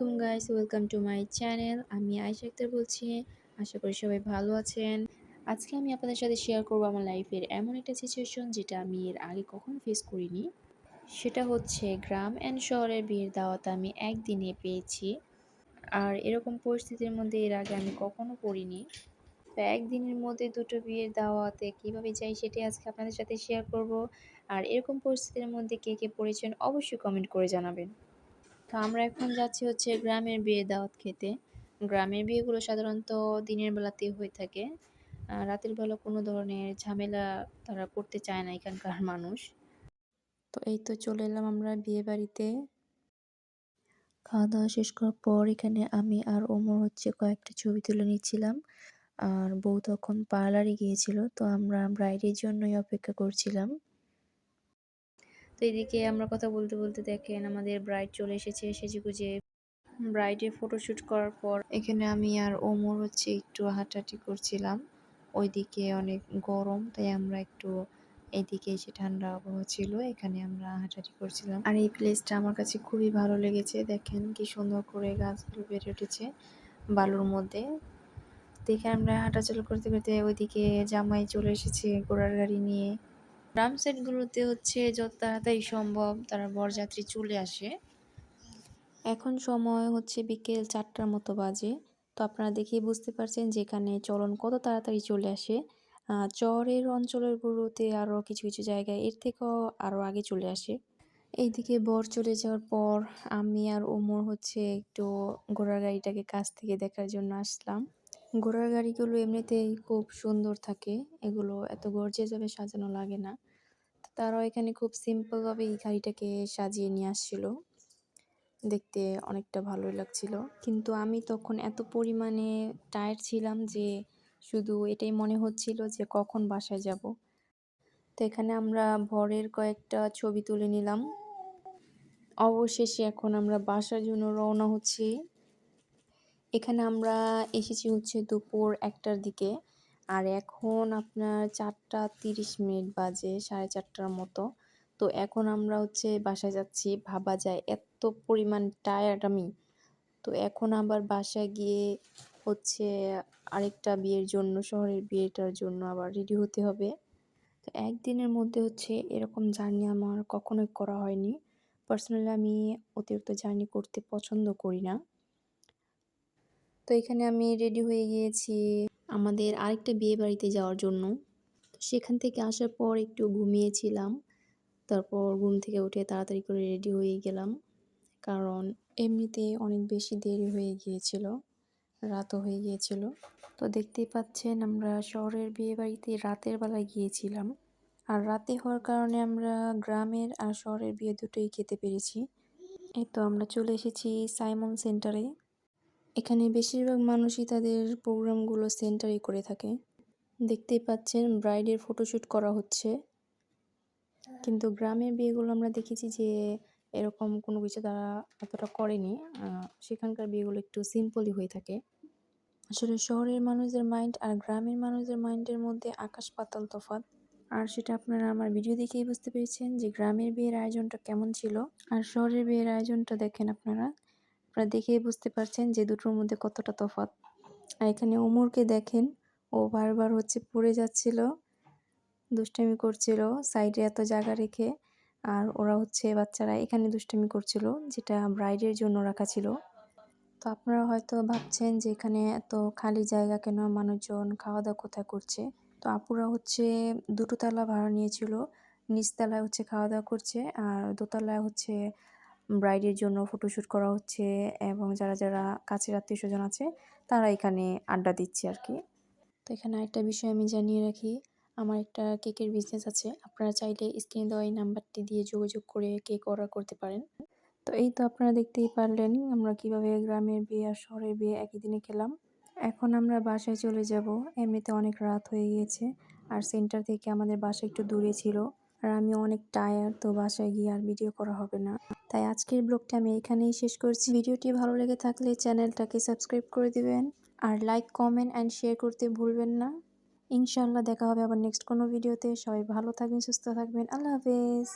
আলাইকুম guys, welcome to my channel. আমি আয়েশা আক্তার বলছি। আশা করি সবাই ভালো আছেন। আজকে আমি আপনাদের সাথে শেয়ার করব আমার লাইফের এমন একটা সিচুয়েশন যেটা আমি এর আগে কখনো ফেস করিনি। সেটা হচ্ছে গ্রাম অ্যান্ড শহরের বিয়ের দাওয়াত আমি একদিনে পেয়েছি। আর এরকম পরিস্থিতির মধ্যে এর আগে আমি কখনো পড়িনি। তো একদিনের মধ্যে দুটো বিয়ের দাওয়াতে কিভাবে যাই সেটাই আজকে আপনাদের সাথে শেয়ার করব। আর এরকম পরিস্থিতির মধ্যে কে কে পড়েছেন অবশ্যই কমেন্ট করে জানাবেন। তো আমরা এখন যাচ্ছি হচ্ছে গ্রামের বিয়ের দাওয়াত খেতে। গ্রামের বিয়েগুলো সাধারণত দিনের বেলাতেই হয়ে থাকে। রাতের বেলা কোনো ধরনের ঝামেলা তারা করতে চায় না এখানকার মানুষ। তো এই তো চলে এলাম আমরা বিয়েবাড়িতে। খাওয়া-দাওয়া শেষ করার পর এখানে আমি আর ওমর হচ্ছে কয়েকটা ছবি তুলে নিচ্ছিলাম। আর বউ তখন পার্লারে গিয়েছিল। তো আমরা ব্রাইডের জন্যই অপেক্ষা করছিলাম। তো এদিকে আমরা কথা বলতে বলতে দেখেন আমাদের ব্রাইড চলে এসেছে সেজেগুজে। ব্রাইডের ফটোশ্যুট করার পর এখানে আমি আর ওমর হচ্ছে একটু হাঁটাহাঁটি করছিলাম। ওইদিকে অনেক গরম, তাই আমরা একটু এদিকে এসে ঠান্ডা আবহাওয়া ছিল, এখানে আমরা হাঁটাহাঁটি করছিলাম। আর এই প্লেসটা আমার কাছে খুবই ভালো লেগেছে। দেখেন কি সুন্দর করে গাছগুলো বেড়ে উঠেছে বালুর মধ্যে। দেখে আমরা হাঁটাচলা করতে করতে ওইদিকে জামাই চলে এসেছে ঘোড়ার গাড়ি নিয়ে। গ্রাম সাইডগুলোতে হচ্ছে যত তাড়াতাড়ি সম্ভব তারা বরযাত্রী চলে আসে। এখন সময় হচ্ছে বিকেল ৪টার মতো বাজে। তো আপনারা দেখেই বুঝতে পারছেন যে এখানে চলন কত তাড়াতাড়ি চলে আসে। চরের অঞ্চলগুলোতে আরও কিছু কিছু জায়গায় এর থেকেও আরও আগে চলে আসে। এইদিকে বর চলে যাওয়ার পর আমি আর ওমর হচ্ছে একটু ঘোড়ার গাড়িটাকে কাছ থেকে দেখার জন্য আসলাম। ঘোড়ার গাড়িগুলো এমনিতেই খুব সুন্দর থাকে, এগুলো এত গর্জিয়াসভাবে সাজানো লাগে না। তারাও এখানে খুব সিম্পলভাবে এই গাড়িটাকে সাজিয়ে নিয়ে আসছিল। দেখতে অনেকটা ভালোই লাগছিল। কিন্তু আমি তখন এত পরিমাণে টায়ার্ড ছিলাম যে শুধু এটাই মনে হচ্ছিল যে কখন বাসায় যাব। তো এখানে আমরা বরের কয়েকটা ছবি তুলে নিলাম। অবশেষে এখন আমরা বাসার জন্য রওনা হচ্ছি। এখানে আমরা এসেছি হচ্ছে দুপুর ১টার দিকে। আর এখন আপনার ৪টা ৩০ বাজে, ৪:৩০টার মতো। তো এখন আমরা হচ্ছে বাসায় যাচ্ছি। ভাবা যায় এত পরিমাণ টায়ার্ড আমি। তো এখন আবার বাসায় গিয়ে হচ্ছে আরেকটা বিয়ের জন্য, শহরের বিয়েটার জন্য আবার রেডি হতে হবে। তো একদিনের মধ্যে হচ্ছে এরকম জার্নি আমার কখনোই করা হয়নি। পার্সোনালি আমি অতিরিক্ত জার্নি করতে পছন্দ করি না। তো এখানে আমি রেডি হয়ে গিয়েছি আমাদের আরেকটা বিয়ে বাড়িতে যাওয়ার জন্য। তো সেখান থেকে আসার পর একটু ঘুমিয়েছিলাম। তারপর ঘুম থেকে উঠে তাড়াতাড়ি করে রেডি হয়ে গেলাম। কারণ এমনিতেই অনেক বেশি দেরি হয়ে গিয়েছিল, রাতও হয়ে গিয়েছিল। তো দেখতেই পাচ্ছেন আমরা শহরের বিয়েবাড়িতে রাতের বেলায় গিয়েছিলাম। আর রাতে হওয়ার কারণে আমরা গ্রামের আর শহরের বিয়ে দুটোই খেতে পেরেছি। এই তো আমরা চলে এসেছি সাইমন সেন্টারে। এখানে বেশিরভাগ মানুষই তাদের প্রোগ্রামগুলো সেন্টারেই করে থাকে। দেখতেই পাচ্ছেন ব্রাইডের ফটোশ্যুট করা হচ্ছে। কিন্তু গ্রামের বিয়েগুলো আমরা দেখেছি যে এরকম কোনো কিছু তারা এতটা করেনি। সেখানকার বিয়েগুলো একটু সিম্পলই হয়ে থাকে। আসলে শহরের মানুষদের মাইন্ড আর গ্রামের মানুষদের মাইন্ডের মধ্যে আকাশ পাতাল তফাৎ। আর সেটা আপনারা আমার ভিডিও দেখেই বুঝতে পেরেছেন যে গ্রামের বিয়ের আয়োজনটা কেমন ছিল। আর শহরের বিয়ের আয়োজনটা দেখেন আপনারা দেখেই বুঝতে পারছেন যে দুটোর মধ্যে কতটা তফাৎ। আর এখানে ওমরকে দেখেন, ও বারবার হচ্ছে পড়ে যাচ্ছিল, দুষ্টামি করছিল সাইডে এত জায়গা রেখে। আর ওরা হচ্ছে বাচ্চারা এখানে দুষ্টামি করছিল, যেটা ব্রাইডের জন্য রাখা ছিল। তো আপনারা হয়তো ভাবছেন যে এখানে এত খালি জায়গা কেন, মানুষজন খাওয়া দাওয়া কোথায় করছে। তো আপুরা হচ্ছে দুটো তালা ভাড়া নিয়েছিল। নিচতলায় হচ্ছে খাওয়া দাওয়া করছে, আর দোতলায় হচ্ছে ব্রাইডের জন্য ফটোশ্যুট করা হচ্ছে, এবং যারা যারা কাছের আত্মীয় স্বজন আছে তারা এখানে আড্ডা দিচ্ছে আর কি। তো এখানে আরেকটা বিষয় আমি জানিয়ে রাখি, আমার একটা কেকের বিজনেস আছে। আপনারা চাইলে স্ক্রিনে দেওয়া এই নাম্বারটি দিয়ে যোগাযোগ করে কেক অর্ডার করতে পারেন। তো এই তো আপনারা দেখতেই পারলেন আমরা কিভাবে গ্রামের বিয়ে আর শহরের বিয়ে একই দিনে খেলাম। এখন আমরা বাসায় চলে যাব। এমনিতে অনেক রাত হয়ে গিয়েছে, আর সেন্টার থেকে আমাদের বাসা একটু দূরে ছিল। আর আমি অনেক টায়ার্ড, তো বাসায় গিয়ে আর ভিডিও করা হবে না। তাই আজকের ব্লগটা আমি এখানেই শেষ করছি। ভিডিওটি ভালো লেগে থাকলে চ্যানেলটাকে সাবস্ক্রাইব করে দিবেন, আর লাইক, কমেন্ট অ্যান্ড শেয়ার করতে ভুলবেন না। ইনশাআল্লাহ দেখা হবে আবার নেক্সট কোনো ভিডিওতে। সবাই ভালো থাকবেন, সুস্থ থাকবেন। আল্লাহ হাফেজ।